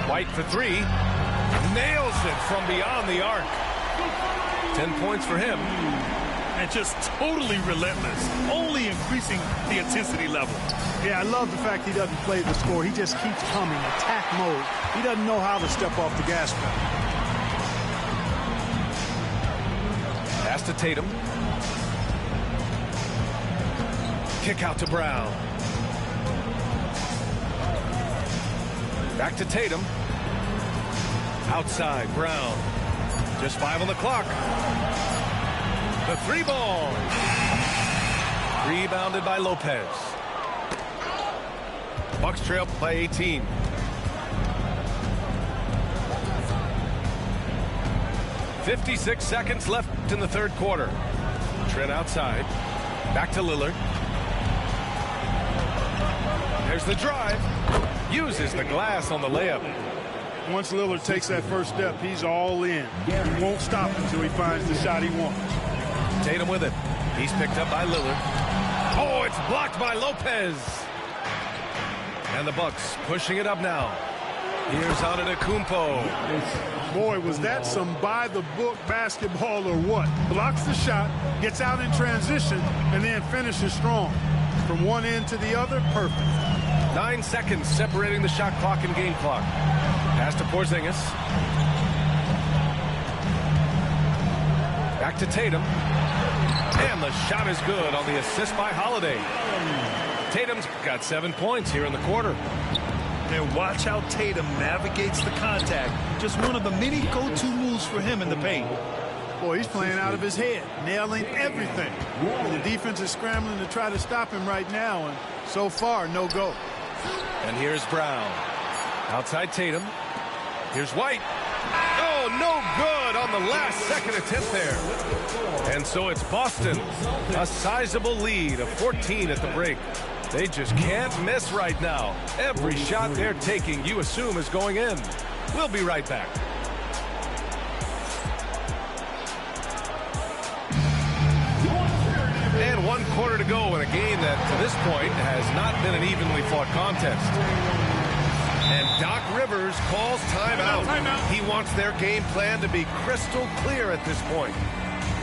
White for 3. Nails it from beyond the arc. 10 points for him. And just totally relentless, only increasing the intensity level. Yeah, I love the fact he doesn't play the score. He just keeps coming, attack mode. He doesn't know how to step off the gas pedal. Pass to Tatum. Kick out to Brown. Back to Tatum. Outside, Brown. Just 5 on the clock. The 3 ball. Rebounded by Lopez. Bucks trail by 18. .56 seconds left in the third quarter. Trent outside. Back to Lillard. There's the drive. Uses the glass on the layup. Once Lillard takes that first step, he's all in. He won't stop until he finds the shot he wants. Tatum with it. He's picked up by Lillard. Oh, it's blocked by Lopez. And the Bucks pushing it up now. Here's Antetokounmpo. Boy, was that some by-the-book basketball or what? Blocks the shot, gets out in transition, and then finishes strong. From one end to the other, perfect. 9 seconds separating the shot clock and game clock. Pass to Porzingis. Back to Tatum. And the shot is good on the assist by Holiday. Tatum's got 7 points here in the quarter. And watch how Tatum navigates the contact. Just one of the many go-to moves for him in the paint. Boy, he's playing out of his head, nailing everything. And the defense is scrambling to try to stop him right now, and so far, no go. And here's Brown. Outside Tatum. Here's White. Oh, no good on the last second attempt there. And so it's Boston. A sizable lead of 14 at the break. They just can't miss right now. Every shot they're taking, you assume, is going in. We'll be right back. And 1 quarter to go in a game that, to this point, has not been an evenly fought contest. And Doc Rivers calls timeout. He wants their game plan to be crystal clear at this point.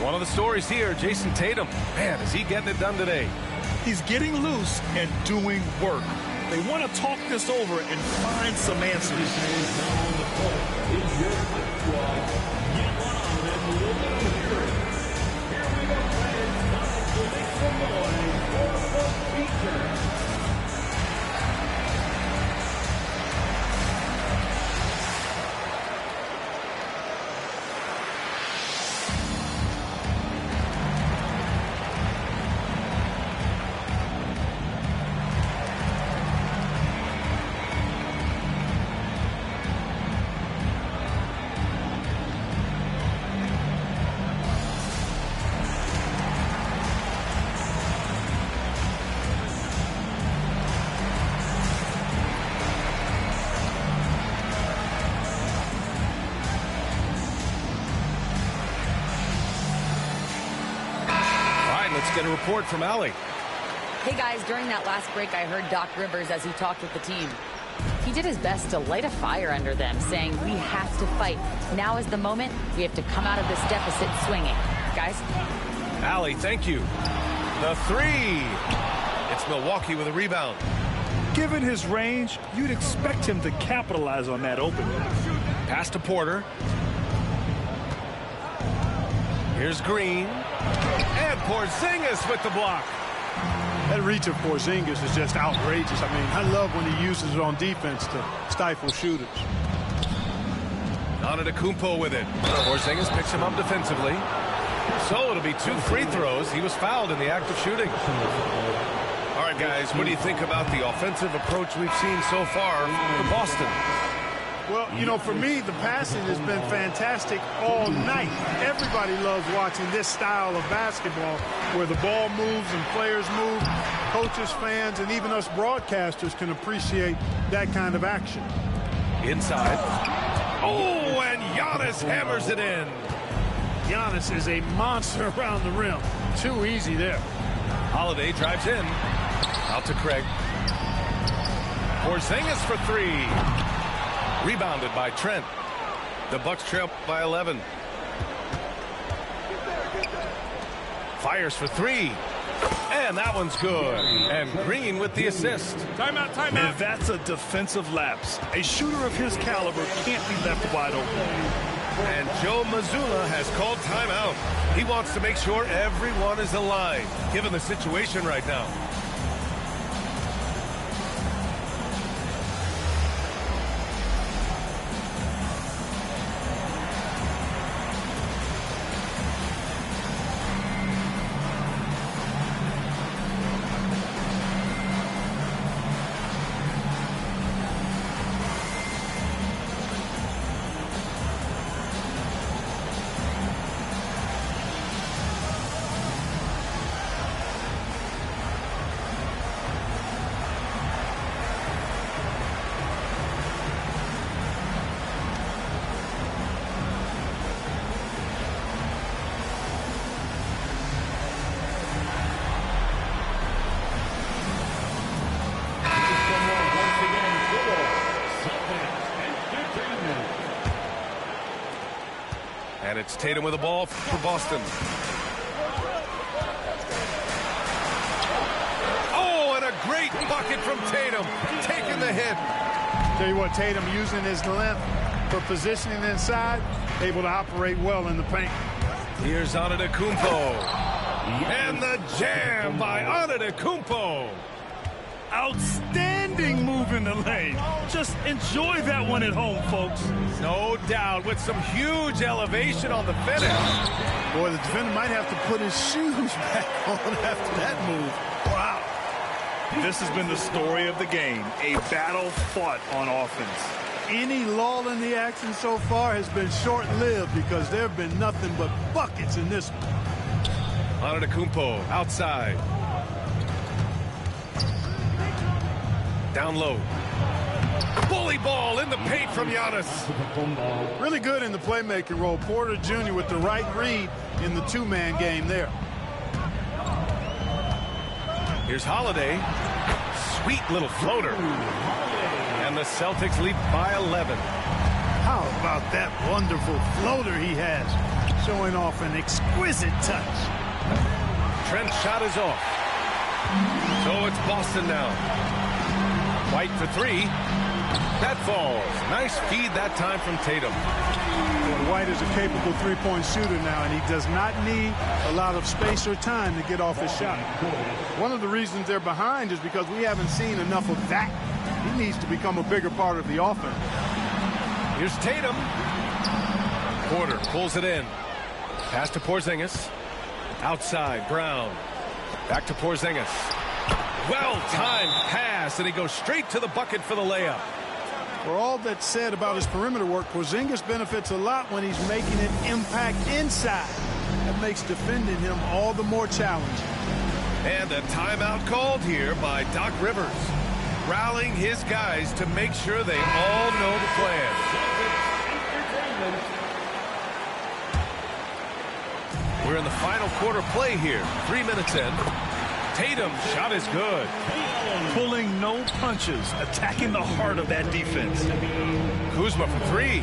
One of the stories here, Jason Tatum. Man, is he getting it done today? He's getting loose and doing work. They want to talk this over and find some answers. Let's get a report from Allie. Hey guys, during that last break, I heard Doc Rivers as he talked with the team. He did his best to light a fire under them, saying we have to fight. Now is the moment. We have to come out of this deficit swinging. Guys? Allie, thank you. The three. It's Milwaukee with a rebound. Given his range, you'd expect him to capitalize on that opening. Pass to Porter. Here's Green. And Porzingis with the block. That reach of Porzingis is just outrageous. I mean, I love when he uses it on defense to stifle shooters. Antetokounmpo with it. Porzingis picks him up defensively. So it'll be 2 free throws. He was fouled in the act of shooting. All right, guys, what do you think about the offensive approach we've seen so far for Boston? Well, you know, for me, the passing has been fantastic all night. Everybody loves watching this style of basketball where the ball moves and players move. Coaches, fans, and even us broadcasters can appreciate that kind of action. Inside. Oh, and Giannis hammers it in. Giannis is a monster around the rim. Too easy there. Holiday drives in. Out to Craig. Porzingis for 3. Rebounded by Trent. The Bucks trail by 11. Fires for 3. And that one's good. And Green with the assist. Timeout, timeout. And that's a defensive lapse. A shooter of his caliber can't be left wide open. And Joe Mazzulla has called timeout. He wants to make sure everyone is aligned, given the situation right now. And it's Tatum with the ball for Boston. Oh, and a great bucket straight from Tatum, taking the hit. Tell you what, Tatum using his length for positioning inside, able to operate well in the paint. Here's Antetokounmpo. And the jam by Antetokounmpo. Outstanding move in the lane. Just enjoy that one at home, folks. No doubt, with some huge elevation on the finish. Boy, the defender might have to put his shoes back on after that move. Wow. This has been the story of the game, a battle fought on offense. Any lull in the action so far has been short-lived because there have been nothing but buckets in this one. Antetokounmpo outside. Down low. Bully ball in the paint from Giannis. Really good in the playmaking role. Porter Jr. with the right read in the two-man game there. Here's Holiday. Sweet little floater. And the Celtics lead by 11. How about that wonderful floater he has? Showing off an exquisite touch. Trent's shot is off. So it's Boston now. White for three. That falls. Nice feed that time from Tatum. Well, White is a capable three-point shooter now, and he does not need a lot of space or time to get off his shot. One of the reasons they're behind is because we haven't seen enough of that. He needs to become a bigger part of the offense. Here's Tatum. Porter pulls it in. Pass to Porzingis. Outside, Brown. Back to Porzingis. Well-timed pass, and he goes straight to the bucket for the layup. For all that's said about his perimeter work, Porzingis benefits a lot when he's making an impact inside. That makes defending him all the more challenging. And a timeout called here by Doc Rivers, rallying his guys to make sure they all know the plan. We're in the final quarter play here. 3 minutes in. Tatum's shot is good. Pulling no punches, attacking the heart of that defense. Kuzma for three.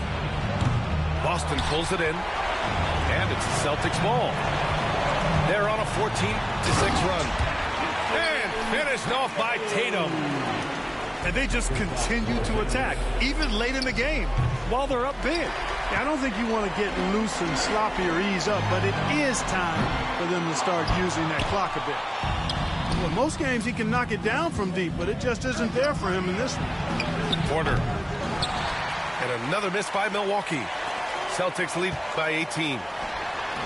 Boston pulls it in, and it's the Celtics ball. They're on a 14-6 run. And finished off by Tatum. And they just continue to attack, even late in the game, while they're up big. Yeah, I don't think you want to get loose and sloppy or ease up, but it is time for them to start using that clock a bit. Well, most games he can knock it down from deep, but it just isn't there for him in this one. Porter. And another miss by Milwaukee. Celtics lead by 18.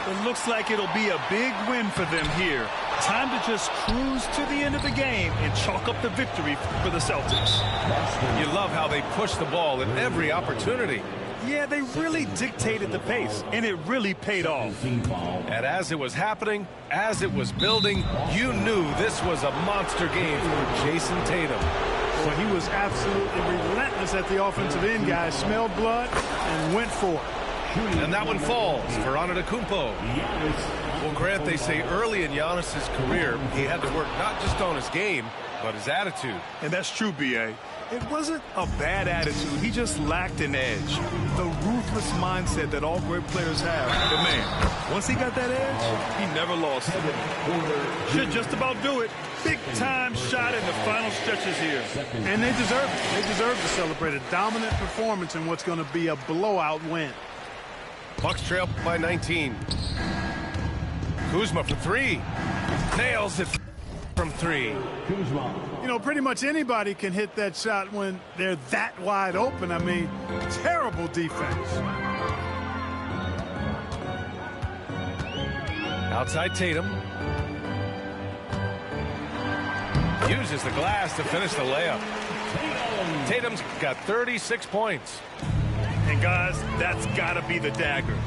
It looks like it'll be a big win for them here. Time to just cruise to the end of the game and chalk up the victory for the Celtics. You love how they push the ball in every opportunity. Yeah, they really dictated the pace, and it really paid off. And as it was happening, as it was building, you knew this was a monster game for Jason Tatum. Well, he was absolutely relentless at the offensive end, guys. Smelled blood and went for it. And that one falls for Antetokounmpo. Well, Grant, they say early in Giannis's career, he had to work not just on his game, but his attitude. And that's true, B.A. It wasn't a bad attitude. He just lacked an edge. The ruthless mindset that all great players have. But, man, once he got that edge, he never lost it. Should just about do it. Big-time shot in the final stretches here. And they deserve it. They deserve to celebrate a dominant performance in what's going to be a blowout win. Bucks trail by 19. Kuzma for three. Nails it from three. You know, pretty much anybody can hit that shot when they're that wide open. I mean, terrible defense. Outside Tatum. Uses the glass to finish the layup. Tatum's got 36 points. And guys, that's got to be the dagger.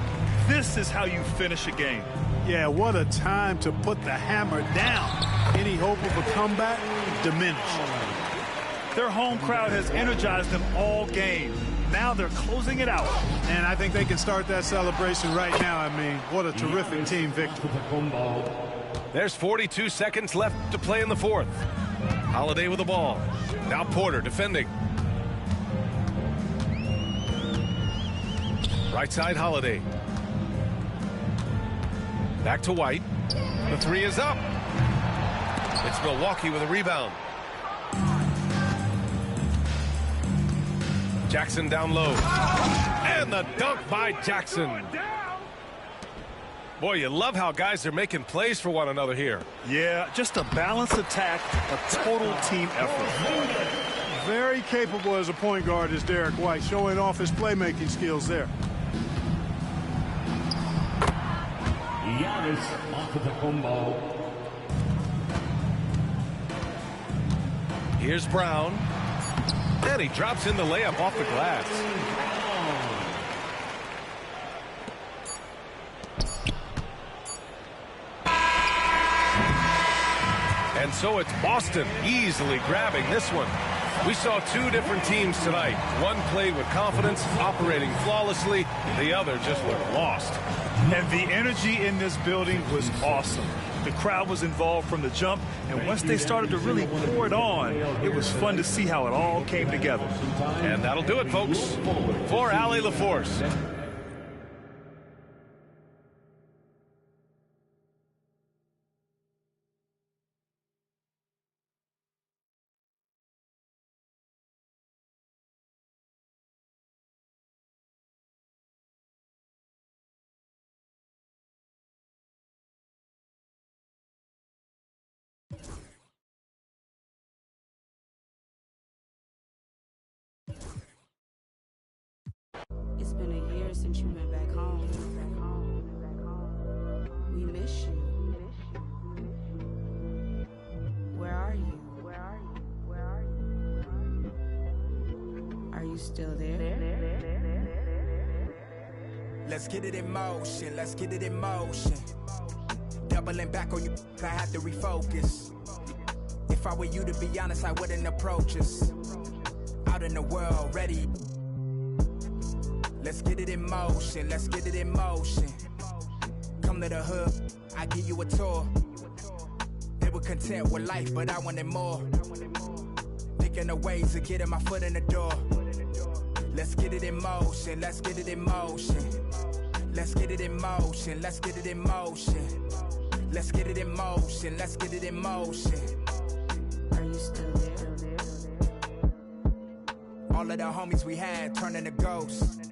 This is how you finish a game. Yeah, what a time to put the hammer down. Any hope of a comeback diminished. Their home crowd has energized them all game. Now they're closing it out. And I think they can start that celebration right now. I mean, what a terrific team victory. There's 42 seconds left to play in the fourth. Holiday with the ball. Now Porter defending. Right side Holiday. Back to White. The three is up. It's Milwaukee with a rebound. Jackson down low. And the dunk by Jackson. Boy, you love how guys are making plays for one another here. Yeah, just a balanced attack, a total team effort. Very capable as a point guard is Derek White, showing off his playmaking skills there. Giannis Antetokounmpo. Here's Brown. And he drops in the layup off the glass. And so it's Boston easily grabbing this one. We saw two different teams tonight. One played with confidence, operating flawlessly. The other just looked lost. And the energy in this building was awesome. The crowd was involved from the jump, and once they started to really pour it on, it was fun to see how it all came together. And that'll do it, folks, for Allie LaForce. It's been a year since you've been back home. We miss you. Where are you? Are you still there? Let's get it in motion, let's get it in motion. Doubling back on you, I had to refocus. If I were you, to be honest, I wouldn't approach us. Out in the world, ready. Let's get it in motion, let's get it in motion. Come to the hood, I give you a tour. They were content with life, but I wanted more. Thinking of ways of getting my foot in the door. Let's get it in motion, let's get it in motion. Let's get it in motion, let's get it in motion. Let's get it in motion, let's get it in motion. Are you still there? All of the homies we had turning to ghosts.